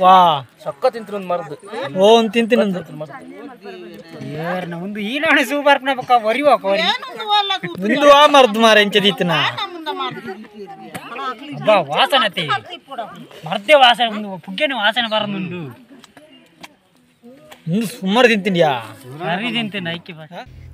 ವಾ ಸೊಕ್ಕ ತಿಂತೀನಿ ಒಂದು ಮರದ್ದು ಓ ಒಂದು ತಿಂತೀನಿ ಒಂದು ಮುಂದೆ ಈ ನಾಳೆ ಸೂಪರ್ನ ಪಕ್ಕ ವರಿವಾ ವರಿ ಮುಂದು ಆ ಮರದ್ದು ಮಾರ ಎಂಚದೀತನ ಬಾ ವಾಸನತೆ ಮರ್ದೆ ವಾಸನೆ ಒಂದು ಪುಗ್ಗೆನ ವಾಸನೆ ಬರನುಂಡು ಮುಂದು ಸುಮಾರು ತಿಂತೀನಿಯಾ ಅರಿ ತಿಂತೇನೆ ಐಕ್ಯ ಬಾ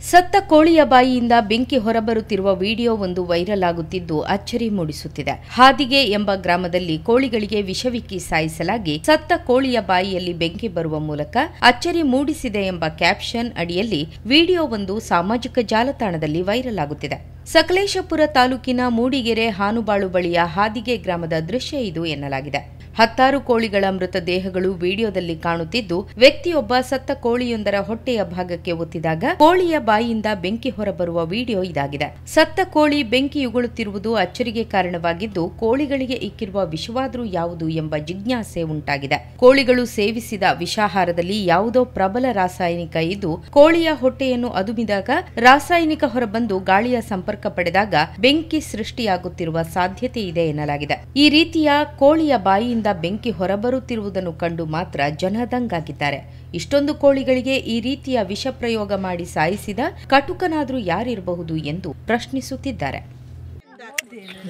ಸತ್ತ ಕೋಳಿಯ ಬಾಯಿಯಿಂದ ಬೆಂಕಿ ಹೊರಬರುತ್ತಿರುವ ವಿಡಿಯೋ ಒಂದು ವೈರಲ್ ಆಗುತ್ತಿದ್ದು ಅಚ್ಚರಿ ಮೂಡಿಸುತ್ತಿದೆ. ಹಾದಿಗೆ ಎಂಬ ಗ್ರಾಮದಲ್ಲಿ ಕೋಳಿಗಳಿಗೆ ವಿಷವಿಕ್ಕಿ ಸಾಯಿಸಲಾಗಿ ಸತ್ತ ಕೋಳಿಯ ಬಾಯಿಯಲ್ಲಿ ಬೆಂಕಿ ಬರುವ ಮೂಲಕ ಅಚ್ಚರಿ ಮೂಡಿಸಿದೆ ಎಂಬ ಕ್ಯಾಪ್ಷನ್ ಅಡಿಯಲ್ಲಿ ವಿಡಿಯೋ ಒಂದು ಸಾಮಾಜಿಕ ಜಾಲತಾಣದಲ್ಲಿ ವೈರಲ್ ಆಗುತ್ತಿದೆ. ಸಕಲೇಶಪುರ ತಾಲೂಕಿನ ಮೂಡಿಗೆರೆ ಹಾನುಬಾಳು ಬಳಿಯ ಹಾದಿಗೆ ಗ್ರಾಮದ ದೃಶ್ಯ ಇದು ಎನ್ನಲಾಗಿದೆ. 10 ಕೋಳಿಗಳ ಮೃತದೇಹಗಳು ವಿಡಿಯೋದಲ್ಲಿ ಕಾಣುತ್ತಿದ್ದು, ವ್ಯಕ್ತಿಯೊಬ್ಬ ಸತ್ತ ಕೋಳಿಯೊಂದರ ಹೊಟ್ಟೆಯ ಭಾಗಕ್ಕೆ ಒತ್ತಿದಾಗ ಕೋಳಿಯ ಬಾಯಿಯಿಂದ ಬೆಂಕಿ ಹೊರಬರುವ ವಿಡಿಯೋ ಇದಾಗಿದೆ. ಸತ್ತ ಕೋಳಿ ಬೆಂಕಿ ಉಗುಳುತ್ತಿರುವುದು ಅಚ್ಚರಿಗೆ ಕಾರಣವಾಗಿದ್ದು, ಕೋಳಿಗಳಿಗೆ ಇಕ್ಕಿರುವ ವಿಷವಾದ್ರೂ ಯಾವುದು ಎಂಬ ಜಿಜ್ಞಾಸೆ ಉಂಟಾಗಿದೆ. ಕೋಳಿಗಳು ಸೇವಿಸಿದ ವಿಷಾಹಾರದಲ್ಲಿ ಯಾವುದೋ ಪ್ರಬಲ ರಾಸಾಯನಿಕ ಇದ್ದು, ಕೋಳಿಯ ಹೊಟ್ಟೆಯನ್ನು ಅದುಮಿದಾಗ ರಾಸಾಯನಿಕ ಹೊರಬಂದು ಗಾಳಿಯ ಸಂಪರ್ಕ ಪಡೆದಾಗ ಬೆಂಕಿ ಸೃಷ್ಟಿಯಾಗುತ್ತಿರುವ ಸಾಧ್ಯತೆ ಇದೆ ಎನ್ನಲಾಗಿದೆ. ಈ ರೀತಿಯ ಕೋಳಿಯ ಬಾಯಿಯಿಂದ ಬೆಂಕಿ ಹೊರಬರುತ್ತಿರುವುದನ್ನು ಕಂಡು ಮಾತ್ರ ಜನ ದಂಗಾಗಿದ್ದಾರೆ. ಇಷ್ಟೊಂದು ಕೋಳಿಗಳಿಗೆ ಈ ರೀತಿಯ ವಿಷ ಪ್ರಯೋಗ ಮಾಡಿ ಸಾಯಿಸಿದ ಕಟುಕನಾದ್ರೂ ಯಾರಿರಬಹುದು ಎಂದು ಪ್ರಶ್ನಿಸುತ್ತಿದ್ದಾರೆ.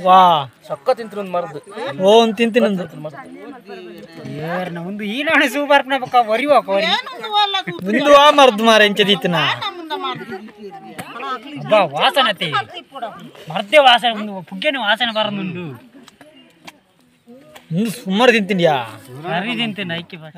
ವಾ ಸೊಕ್ಕ ತಿಂತೀನಿ ಒಂದು ಮರದ್ದು ಓ ಒಂದು ತಿಂತೀನಿ ಒಂದು ಮುಂದೆ ಈ ನಾಳೆ ಸೂಪರ್ನ ಪಕ್ಕ ವರಿವಾ ವರಿ ಮುಂದು ಆ ಮರದ್ದು ಮಾರ ಎಂಚದೀತನ ಬಾ ವಾಸನತೆ ಮರ್ದೆ ವಾಸನೆ ಒಂದು ಪುಗ್ಗೆನ ವಾಸನೆ ಬರನುಂಡು ಮುಂದು ಸುಮಾರು ತಿಂತೀನಿಯಾ ಅರಿ ತಿಂತೇನೆ ಐಕ್ಯ ಬಾ